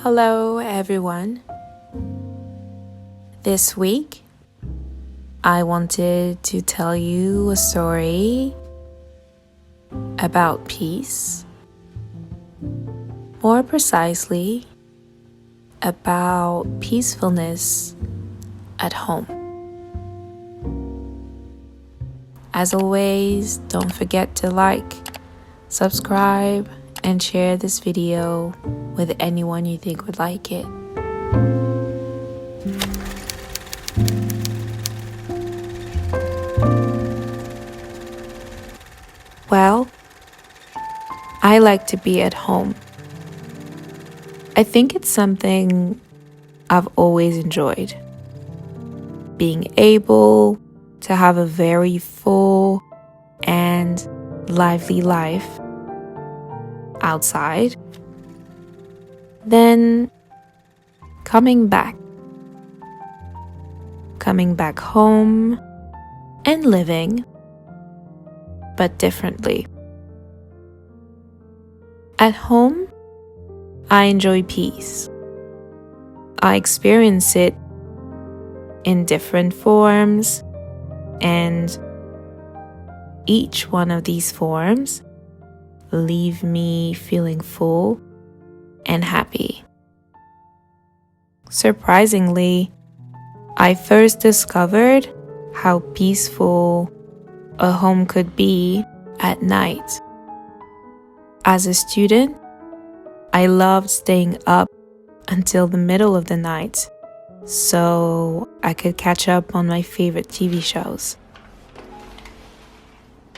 Hello everyone. This week I wanted to tell you a story about peace. More precisely, about peacefulness at home. As always, don't forget to like, subscribe, and share this video with anyone you think would like it. Well, I like to be at home. I think it's something I've always enjoyed. Being able to have a very full and lively life outside, then coming back home and living, but differently. At home, I enjoy peace. I experience it in different forms, and each one of these forms leave me feeling full and happy. Surprisingly, I first discovered how peaceful a home could be at night. As a student, I loved staying up until the middle of the night so I could catch up on my favorite TV shows.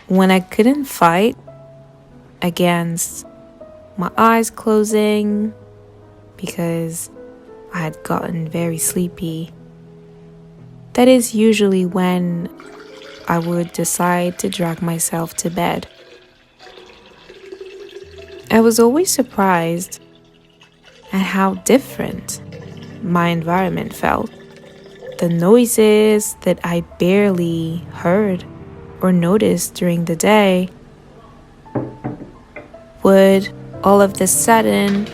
When I couldn't fight against my eyes closing because I had gotten very sleepy, that is usually when I would decide to drag myself to bed. I was always surprised at how different my environment felt. The noises that I barely heard or noticed during the day would all of a sudden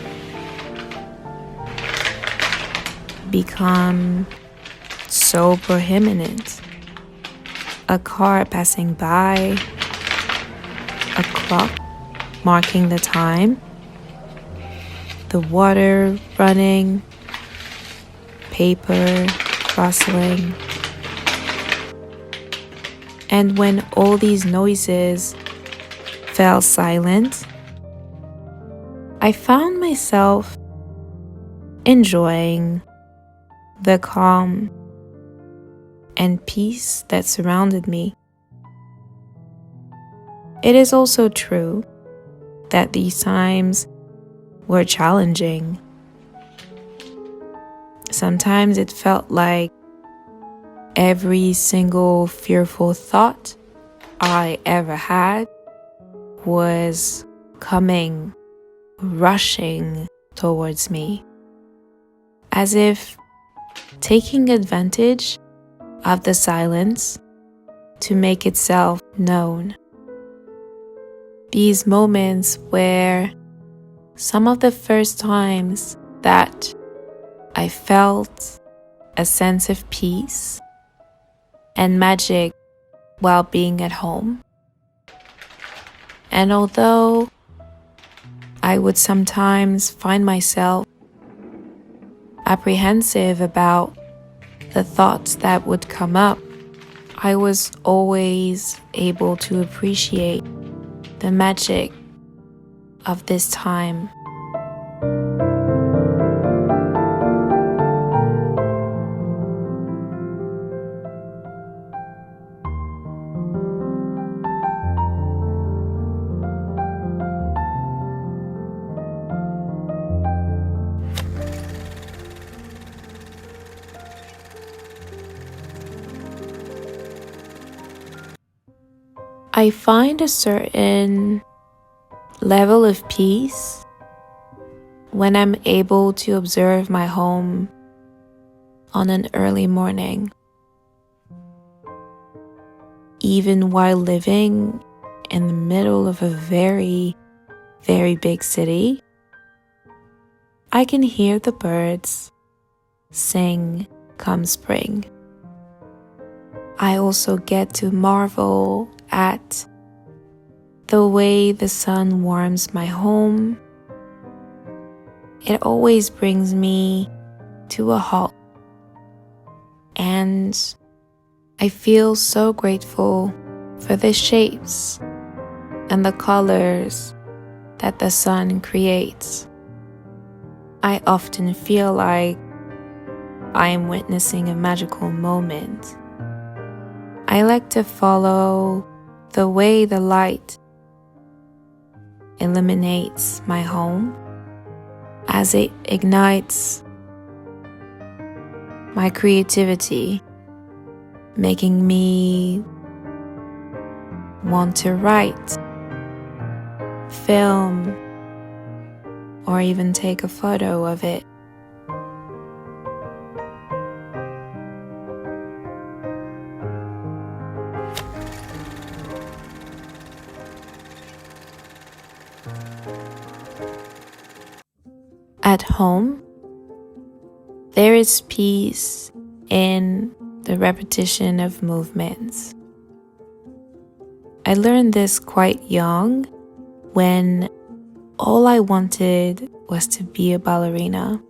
become so prominent. A car passing by, a clock marking the time, the water running, paper rustling. And when all these noises fell silent, I found myself enjoying the calm and peace that surrounded me. It is also true that these times were challenging. Sometimes it felt like every single fearful thought I ever had was coming, rushing towards me, as if taking advantage of the silence to make itself known. These moments were some of the first times that I felt a sense of peace and magic while being at home. And although I would sometimes find myself apprehensive about the thoughts that would come up, I was always able to appreciate the magic of this time. I find a certain level of peace when I'm able to observe my home on an early morning. Even while living in the middle of a very, very big city, I can hear the birds sing come spring. I also get to marvel at the way the sun warms my home. It always brings me to a halt, and I feel so grateful for the shapes and the colors that the sun creates. I often feel like I am witnessing a magical moment. I like to follow the way the light illuminates my home as it ignites my creativity, making me want to write, film, or even take a photo of it. At home, there is peace in the repetition of movements. I learned this quite young when all I wanted was to be a ballerina.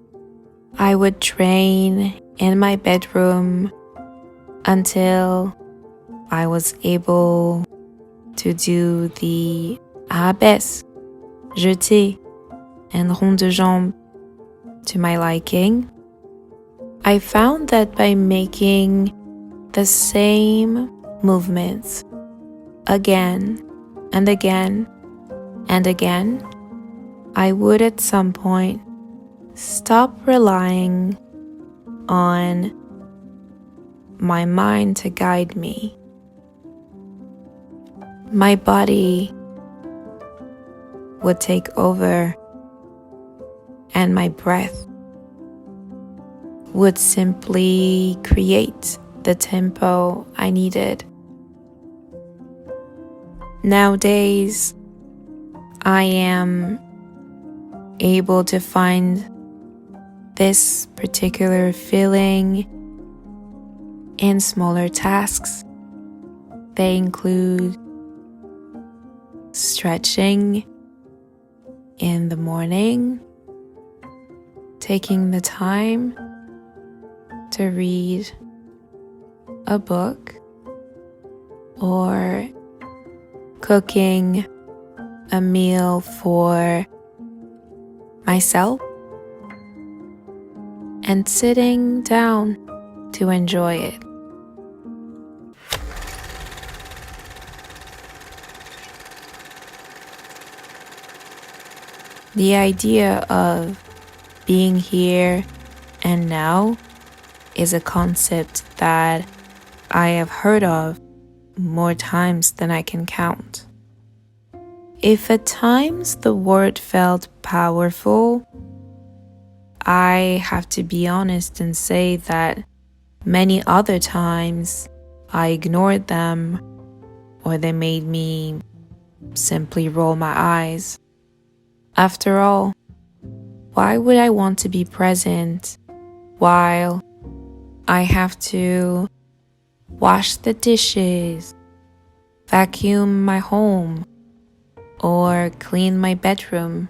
I would train in my bedroom until I was able to do the abode, jeté, and rond de jambe to my liking. I found that by making the same movements again and again and again, I would at some point stop relying on my mind to guide me. My body would take over, and my breath would simply create the tempo I needed. Nowadays, I am able to find this particular feeling in smaller tasks. They include stretching in the morning, taking the time to read a book, or cooking a meal for myself and sitting down to enjoy it. The idea of being here and now is a concept that I have heard of more times than I can count. If at times the word felt powerful, I have to be honest and say that many other times I ignored them, or they made me simply roll my eyes. After all, why would I want to be present while I have to wash the dishes, vacuum my home, or clean my bedroom?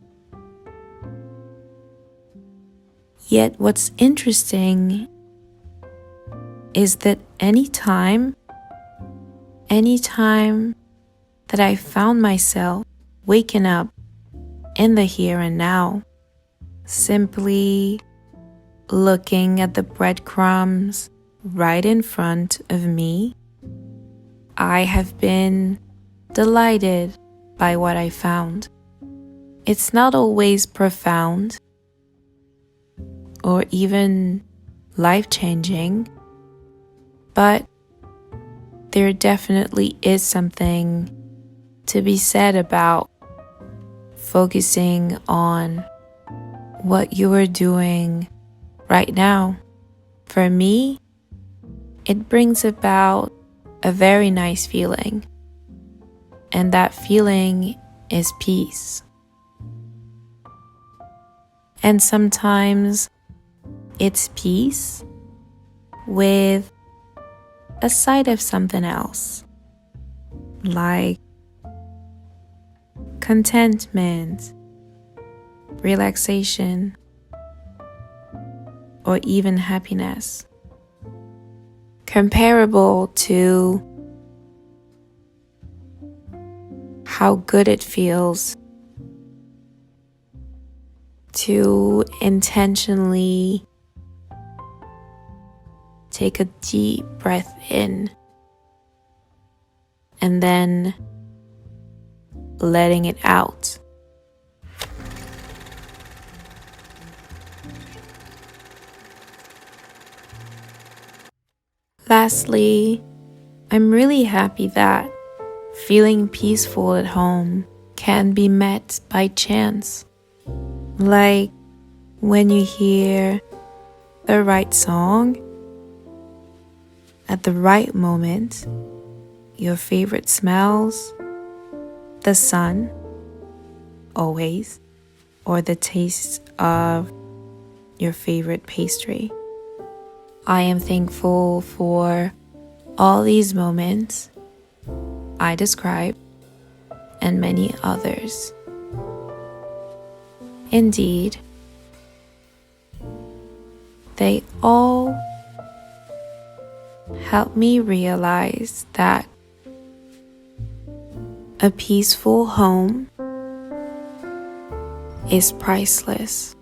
Yet what's interesting is that anytime that I found myself waking up in the here and now, simply looking at the breadcrumbs right in front of me, I have been delighted by what I found. It's not always profound or even life-changing, but there definitely is something to be said about focusing on what you are doing right now. For me, it brings about a very nice feeling, and that feeling is peace. And sometimes it's peace with a side of something else, like contentment, relaxation, or even happiness, comparable to how good it feels to intentionally take a deep breath in and then letting it out. Lastly, I'm really happy that feeling peaceful at home can be met by chance. Like when you hear the right song at the right moment, your favorite smells, the sun, always, or the taste of your favorite pastry. I am thankful for all these moments I described and many others. Indeed, they all help me realize that a peaceful home is priceless.